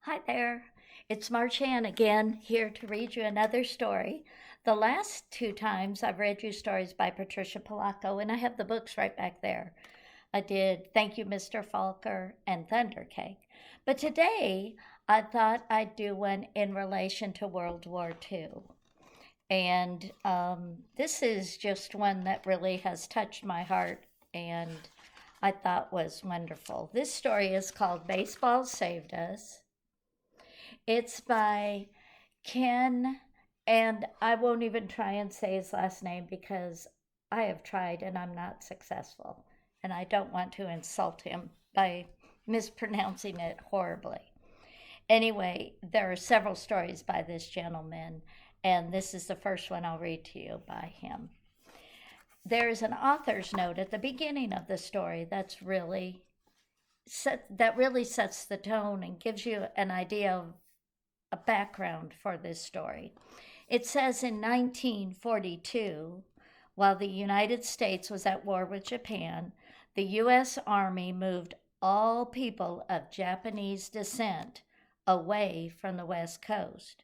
Hi there. It's Marchand again, here to read you another story. The last two times I've read you stories by Patricia Polacco, and I have the books right back there. I did Thank You, Mr. Falker and Thundercake. But today I thought I'd do one in relation to World War II. And this is just one that really has touched my heart and I thought was wonderful. This story is called Baseball Saved Us. It's by Ken, and I won't even try and say his last name because I have tried and I'm not successful. And I don't want to insult him by mispronouncing it horribly. Anyway, there are several stories by this gentleman, and this is the first one I'll read to you by him. There's an author's note at the beginning of the story that really sets the tone and gives you an idea of a background for this story. It says in 1942, while the United States was at war with Japan, the U.S. Army moved all people of Japanese descent away from the West Coast.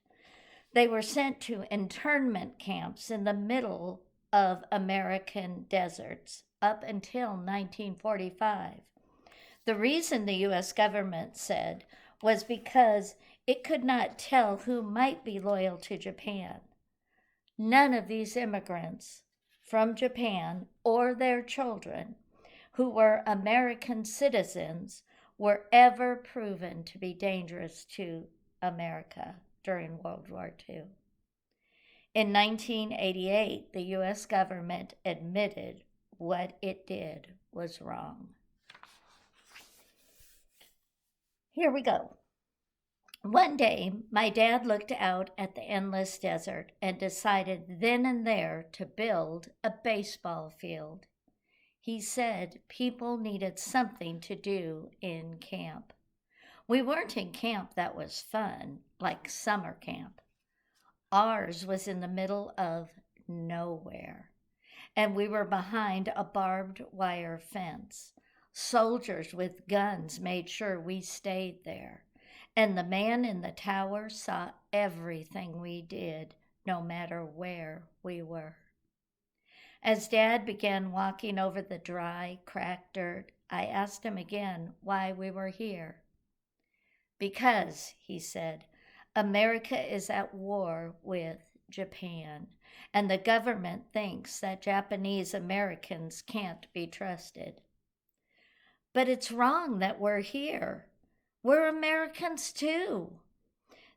They were sent to internment camps in the middle of American deserts up until 1945. The reason the U.S. government said was because it could not tell who might be loyal to Japan. None of these immigrants from Japan or their children who were American citizens were ever proven to be dangerous to America during World War II. In 1988, the U.S. government admitted what it did was wrong. Here we go. One day, my dad looked out at the endless desert and decided then and there to build a baseball field. He said people needed something to do in camp. We weren't in camp that was fun, like summer camp. Ours was in the middle of nowhere, and we were behind a barbed wire fence. Soldiers with guns made sure we stayed there, and the man in the tower saw everything we did, no matter where we were. As Dad began walking over the dry, cracked dirt, I asked him again why we were here. Because, he said, America is at war with Japan, and the government thinks that Japanese Americans can't be trusted. But it's wrong that we're here. We're Americans too.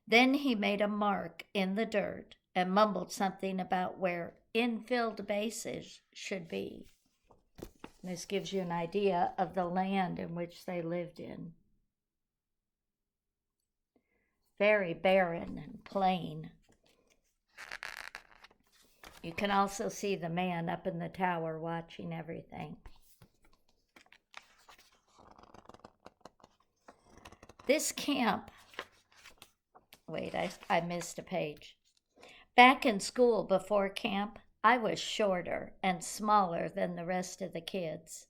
Then he made a mark in the dirt and mumbled something about where infilled bases should be. This gives you an idea of the land in which they lived in. Very barren and plain. You can also see the man up in the tower watching everything. This camp, I missed a page. Back in school before camp, I was shorter and smaller than the rest of the kids.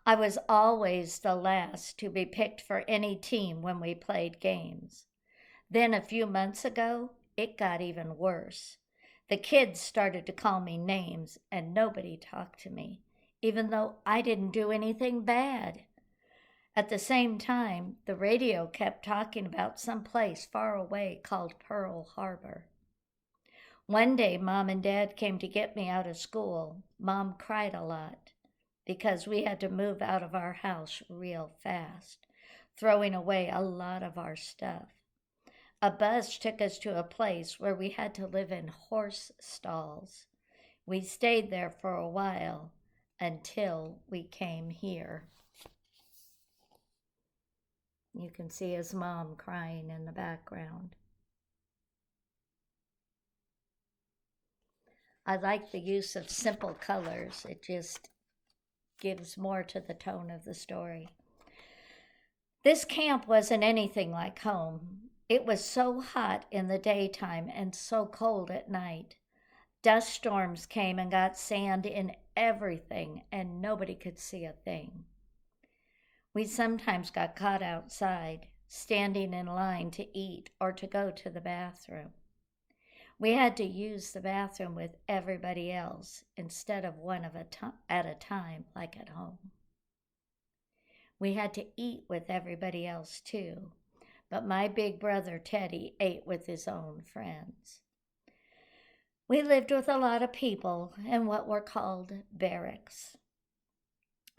I was always the last to be picked for any team when we played games. Then a few months ago, it got even worse. The kids started to call me names and nobody talked to me, even though I didn't do anything bad. At the same time, the radio kept talking about some place far away called Pearl Harbor. One day, Mom and Dad came to get me out of school. Mom cried a lot because we had to move out of our house real fast, throwing away a lot of our stuff. A bus took us to a place where we had to live in horse stalls. We stayed there for a while until we came here. You can see his mom crying in the background. I like the use of simple colors. It just gives more to the tone of the story. This camp wasn't anything like home. It was so hot in the daytime and so cold at night. Dust storms came and got sand in everything, and nobody could see a thing. We sometimes got caught outside. standing in line to eat or to go to the bathroom. We had to use the bathroom with everybody else instead of one at a time like at home. We had to eat with everybody else too, but my big brother Teddy ate with his own friends. We lived with a lot of people in what were called barracks.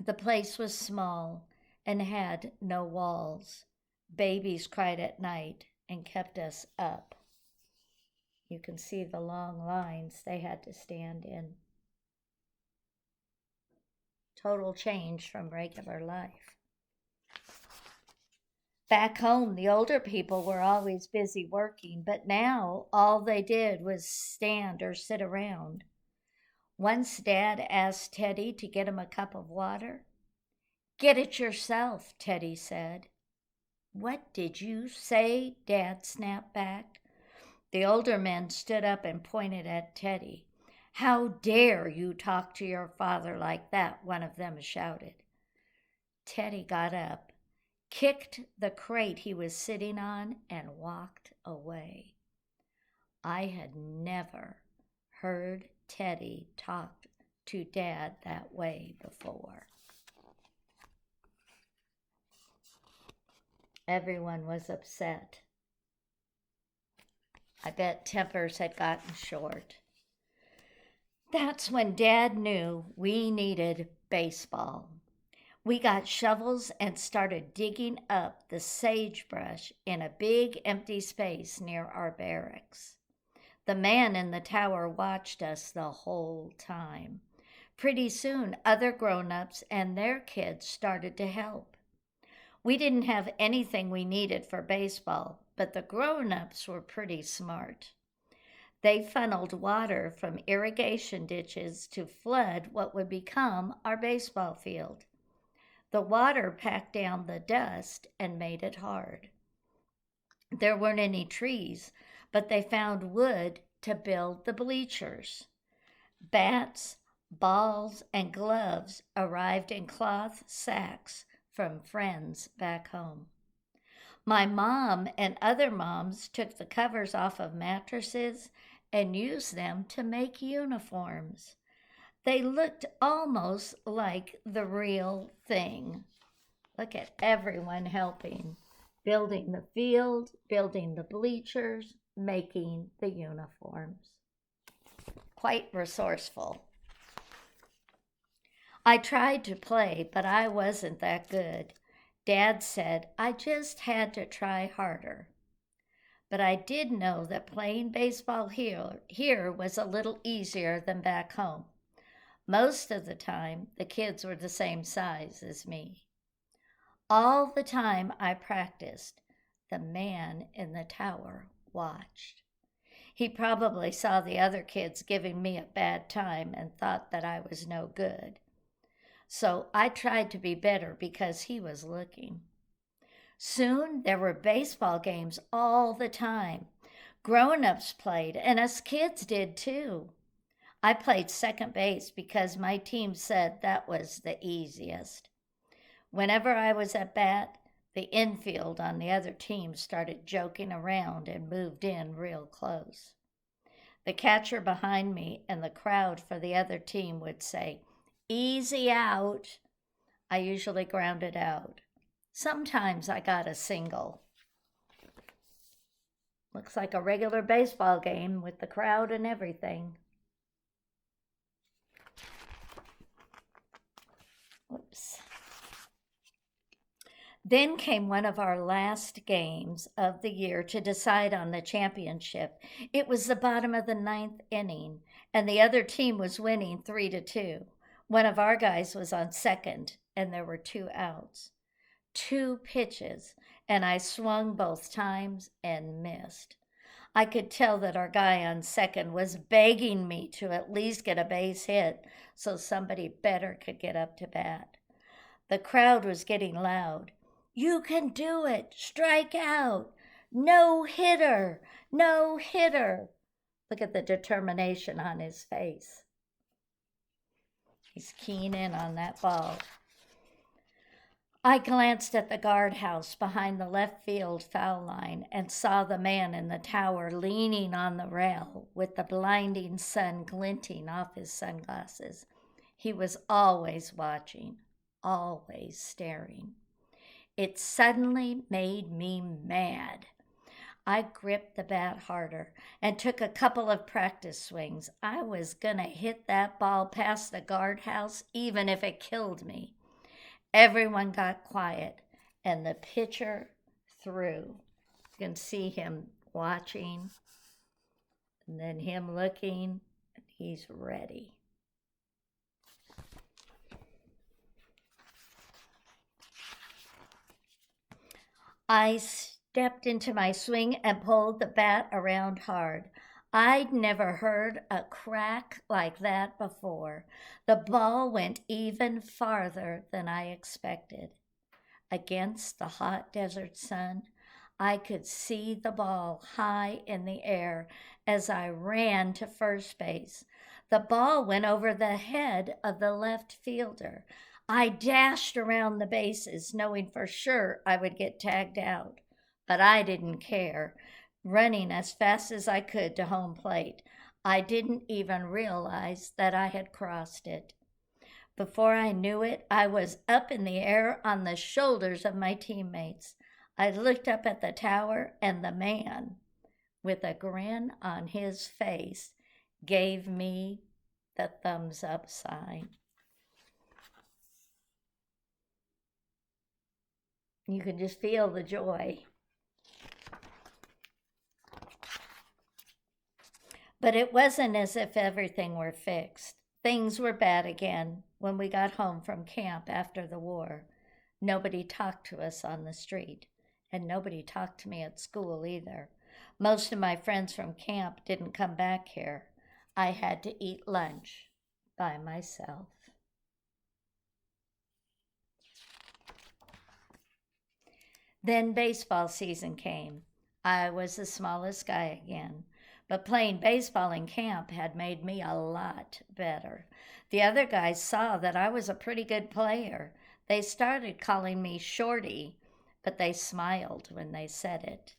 The place was small and had no walls. Babies cried at night and kept us up. You can see the long lines they had to stand in. Total change from regular life. Back home, the older people were always busy working, but now all they did was stand or sit around. Once Dad asked Teddy to get him a cup of water. "Get it yourself," Teddy said. "What did you say?" Dad snapped back. The older men stood up and pointed at Teddy. "How dare you talk to your father like that?" one of them shouted. Teddy got up, kicked the crate he was sitting on, and walked away. I had never heard Teddy talk to Dad that way before. Everyone was upset. I bet tempers had gotten short. That's when Dad knew we needed baseball. We got shovels and started digging up the sagebrush in a big empty space near our barracks. The man in the tower watched us the whole time. Pretty soon, other grown-ups and their kids started to help. We didn't have anything we needed for baseball, but the grown-ups were pretty smart. They funneled water from irrigation ditches to flood what would become our baseball field. The water packed down the dust and made it hard. There weren't any trees, but they found wood to build the bleachers. Bats, balls, and gloves arrived in cloth sacks from friends back home. My mom and other moms took the covers off of mattresses and used them to make uniforms. They looked almost like the real thing. Look at everyone helping, building the field, building the bleachers, making the uniforms. Quite resourceful. I tried to play, but I wasn't that good. Dad said I just had to try harder. But I did know that playing baseball here was a little easier than back home. Most of the time, the kids were the same size as me. All the time I practiced, the man in the tower watched. He probably saw the other kids giving me a bad time and thought that I was no good. So I tried to be better because he was looking. Soon there were baseball games all the time. Grown-ups played, and us kids did too. I played second base because my team said that was the easiest. Whenever I was at bat, the infield on the other team started joking around and moved in real close. The catcher behind me and the crowd for the other team would say, "Easy out." I usually grounded out. Sometimes I got a single. Looks like a regular baseball game with the crowd and everything. Whoops. Then came one of our last games of the year to decide on the championship. It was the bottom of the ninth inning, and the other team was winning 3-2. One of our guys was on second, and there were 2 outs. 2 pitches, and I swung both times and missed. I could tell that our guy on second was begging me to at least get a base hit so somebody better could get up to bat. The crowd was getting loud. "You can do it! Strike out! No hitter! No hitter!" Look at the determination on his face. He's keen in on that ball. I glanced at the guardhouse behind the left field foul line and saw the man in the tower leaning on the rail with the blinding sun glinting off his sunglasses. He was always watching, always staring. It suddenly made me mad. I gripped the bat harder and took a couple of practice swings. I was going to hit that ball past the guardhouse even if it killed me. Everyone got quiet, and the pitcher threw. You can see him watching, and then him looking, and he's ready. I stepped into my swing and pulled the bat around hard. I'd never heard a crack like that before. The ball went even farther than I expected. Against the hot desert sun, I could see the ball high in the air as I ran to first base. The ball went over the head of the left fielder. I dashed around the bases, knowing for sure I would get tagged out. But I didn't care, running as fast as I could to home plate. I didn't even realize that I had crossed it. Before I knew it, I was up in the air on the shoulders of my teammates. I looked up at the tower, and the man, with a grin on his face, gave me the thumbs up sign. You can just feel the joy. But it wasn't as if everything were fixed. Things were bad again when we got home from camp after the war. Nobody talked to us on the street, and nobody talked to me at school either. Most of my friends from camp didn't come back here. I had to eat lunch by myself. Then baseball season came. I was the smallest guy again, but playing baseball in camp had made me a lot better. The other guys saw that I was a pretty good player. They started calling me Shorty, but they smiled when they said it.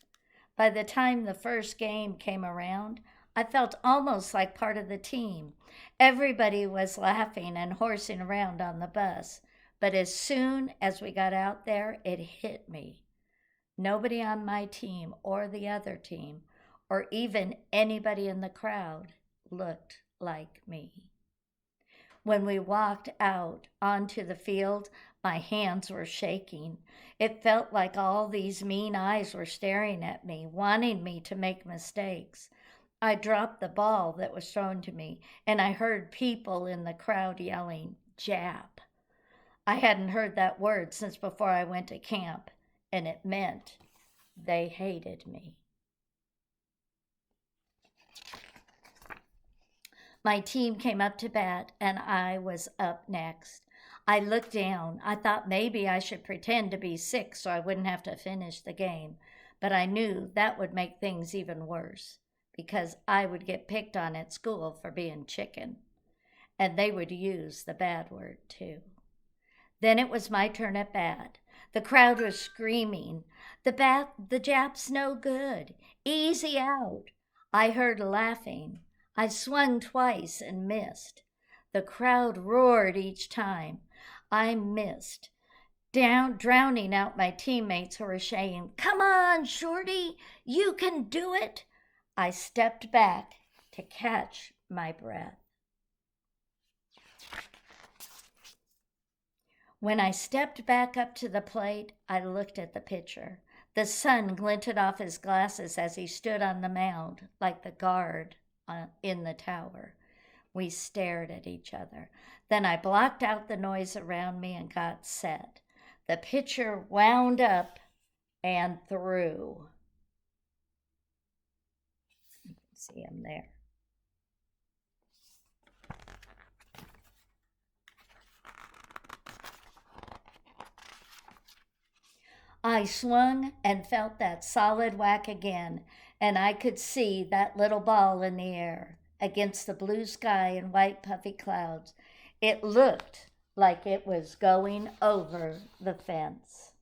By the time the first game came around, I felt almost like part of the team. Everybody was laughing and horsing around on the bus, but as soon as we got out there, it hit me. Nobody on my team or the other team, or even anybody in the crowd, looked like me. When we walked out onto the field, my hands were shaking. It felt like all these mean eyes were staring at me, wanting me to make mistakes. I dropped the ball that was thrown to me, and I heard people in the crowd yelling, "Jap." I hadn't heard that word since before I went to camp, and it meant they hated me. My team came up to bat, and I was up next. I looked down. I thought maybe I should pretend to be sick so I wouldn't have to finish the game, but I knew that would make things even worse because I would get picked on at school for being chicken, and they would use the bad word too. Then it was my turn at bat. The crowd was screaming, the Jap's no good. Easy out." I heard laughing. I swung twice and missed. The crowd roared each time. I missed, drowning out my teammates who were saying, "Come on, Shorty, you can do it." I stepped back to catch my breath. When I stepped back up to the plate, I looked at the pitcher. The sun glinted off his glasses as he stood on the mound, like the guard in the tower. We stared at each other. Then I blocked out the noise around me and got set. The pitcher wound up and threw. You can see him there. I swung and felt that solid whack again, and I could see that little ball in the air against the blue sky and white puffy clouds. It looked like it was going over the fence.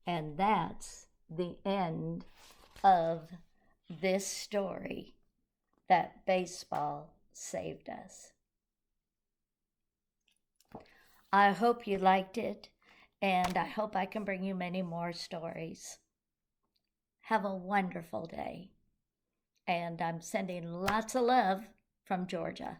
And that's the end of this story that baseball saved us. I hope you liked it, and I hope I can bring you many more stories. Have a wonderful day, and I'm sending lots of love from Georgia.